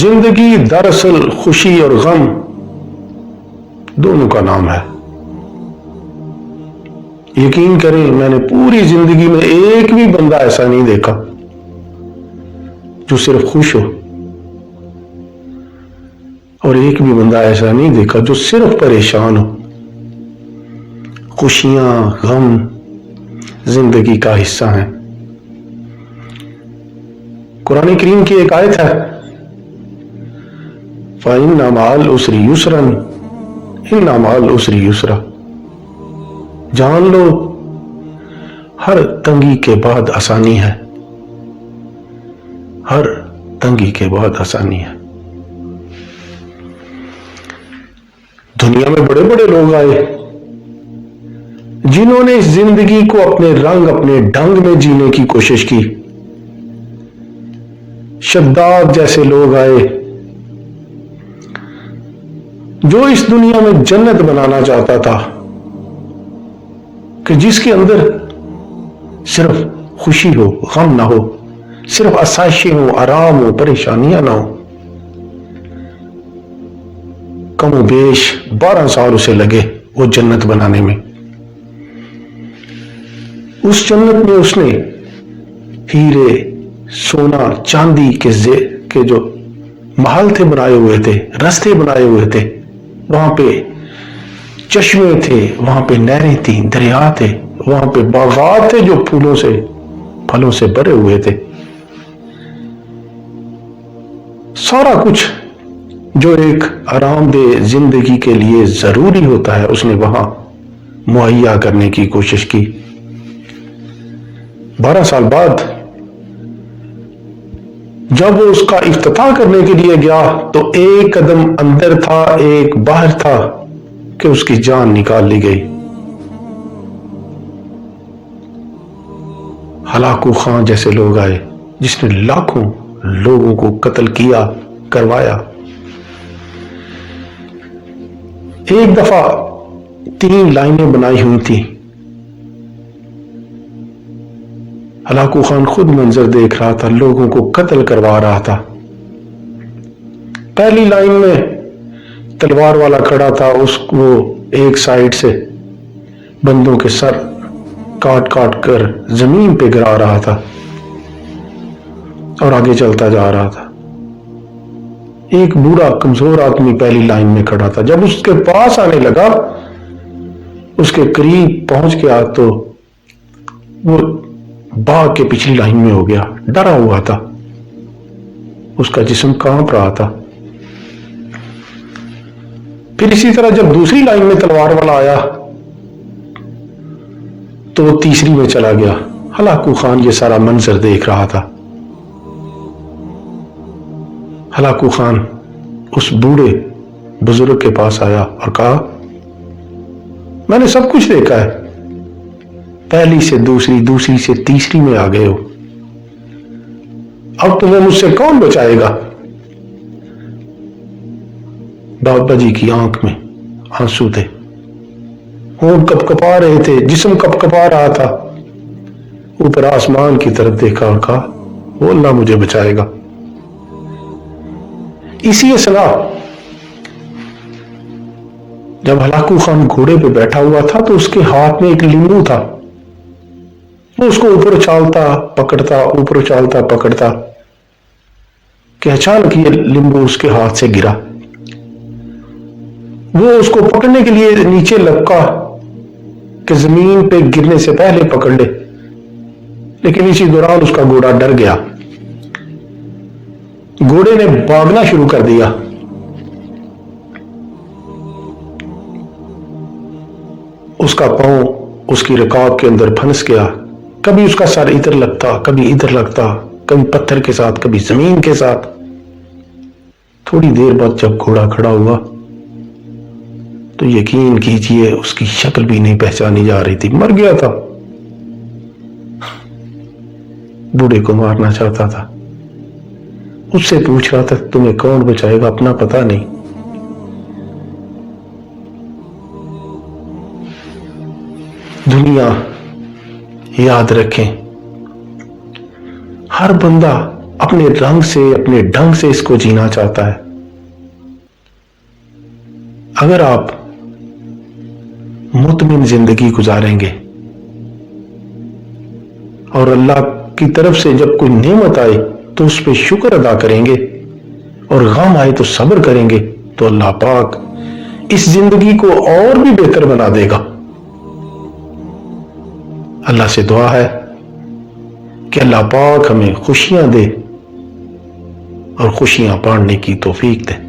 زندگی دراصل خوشی اور غم دونوں کا نام ہے. یقین کریں میں نے پوری زندگی میں ایک بھی بندہ ایسا نہیں دیکھا جو صرف خوش ہو، اور ایک بھی بندہ ایسا نہیں دیکھا جو صرف پریشان ہو. خوشیاں غم زندگی کا حصہ ہیں. قرآن کریم کی ایک آیت ہے فَإِنَّ مَعَ الْعُسْرِ يُسْرًا إِنَّ مَعَ الْعُسْرِ يُسْرًا. جان لو ہر تنگی کے بعد آسانی ہے، ہر تنگی کے بعد آسانی ہے. دنیا میں بڑے بڑے لوگ آئے جنہوں نے اس زندگی کو اپنے رنگ اپنے ڈھنگ میں جینے کی کوشش کی. شداد جیسے لوگ آئے جو اس دنیا میں جنت بنانا چاہتا تھا کہ جس کے اندر صرف خوشی ہو غم نہ ہو، صرف آسائشیں ہوں آرام ہو پریشانیاں نہ ہو. کم و بیش 12 سال اسے لگے وہ جنت بنانے میں. اس جنت میں اس نے ہیرے سونا چاندی کے جو محل تھے بنائے ہوئے تھے، رستے بنائے ہوئے تھے، وہاں پہ چشمے تھے، وہاں پہ نہریں تھیں، دریا تھے، وہاں پہ باغات تھے جو پھولوں سے پھلوں سے بھرے ہوئے تھے. سارا کچھ جو ایک آرام دہ زندگی کے لیے ضروری ہوتا ہے اس نے وہاں مہیا کرنے کی کوشش کی. 12 سال بعد جب وہ اس کا افتتاح کرنے کے لیے گیا تو ایک قدم اندر تھا ایک باہر تھا کہ اس کی جان نکال لی گئی. ہلاکو خان جیسے لوگ آئے جس نے لاکھوں لوگوں کو قتل کیا کروایا. ایک دفعہ 3 لائنیں بنائی ہوئی تھی. ہلاکو خان خود منظر دیکھ رہا تھا، لوگوں کو قتل کروا رہا تھا. پہلی لائن میں تلوار والا کھڑا تھا، اس کو ایک سائیڈ سے بندوں کے سر کاٹ کاٹ کر زمین پہ گرا رہا تھا اور آگے چلتا جا رہا تھا. ایک بوڑھا کمزور آدمی پہلی لائن میں کھڑا تھا. جب اس کے پاس آنے لگا، اس کے قریب پہنچ گیا تو وہ باغ کے پچھلی لائن میں ہو گیا. ڈرا ہوا تھا، اس کا جسم کانپ رہا تھا. پھر اسی طرح جب دوسری لائن میں تلوار والا آیا تو وہ تیسری میں چلا گیا. ہلاکو خان یہ سارا منظر دیکھ رہا تھا. ہلاکو خان اس بوڑھے بزرگ کے پاس آیا اور کہا میں نے سب کچھ دیکھا ہے، پہلی سے دوسری، دوسری سے تیسری میں آ گئے ہو، اب تمہیں مجھ سے کون بچائے گا؟ بابا جی کی آنکھ میں آنسو تھے، ہونٹ کپ کپا رہے تھے، جسم کپ کپا رہا تھا. اوپر آسمان کی طرف دیکھا اور کہا وہ اللہ مجھے بچائے گا. اسی اثنا جب ہلاکو خان گھوڑے پہ بیٹھا ہوا تھا تو اس کے ہاتھ میں ایک لیمو تھا. وہ اس کو اوپر اچھالتا پکڑتا، اوپر اچھالتا پکڑتا کہ اچانک یہ لیمبو اس کے ہاتھ سے گرا. وہ اس کو پکڑنے کے لیے نیچے لپکا کہ زمین پہ گرنے سے پہلے پکڑ لے، لیکن اسی دوران اس کا گھوڑا ڈر گیا. گھوڑے نے بھاگنا شروع کر دیا. اس کا پاؤں اس کی رکاب کے اندر پھنس گیا. کبھی اس کا سر ادھر لگتا، کبھی ادھر لگتا، کبھی پتھر کے ساتھ، کبھی زمین کے ساتھ. تھوڑی دیر بعد جب گھوڑا کھڑا ہوا تو یقین کیجئے اس کی شکل بھی نہیں پہچانی جا رہی تھی. مر گیا تھا. بوڑھے کو مارنا چاہتا تھا. اس سے پوچھ رہا تھا تمہیں کون بچائے گا، اپنا پتہ نہیں. دنیا یاد رکھیں، ہر بندہ اپنے رنگ سے اپنے ڈھنگ سے اس کو جینا چاہتا ہے. اگر آپ مطمئن زندگی گزاریں گے اور اللہ کی طرف سے جب کوئی نعمت آئے تو اس پہ شکر ادا کریں گے اور غم آئے تو صبر کریں گے تو اللہ پاک اس زندگی کو اور بھی بہتر بنا دے گا. اللہ سے دعا ہے کہ اللہ پاک ہمیں خوشیاں دے اور خوشیاں بانٹنے کی توفیق دے.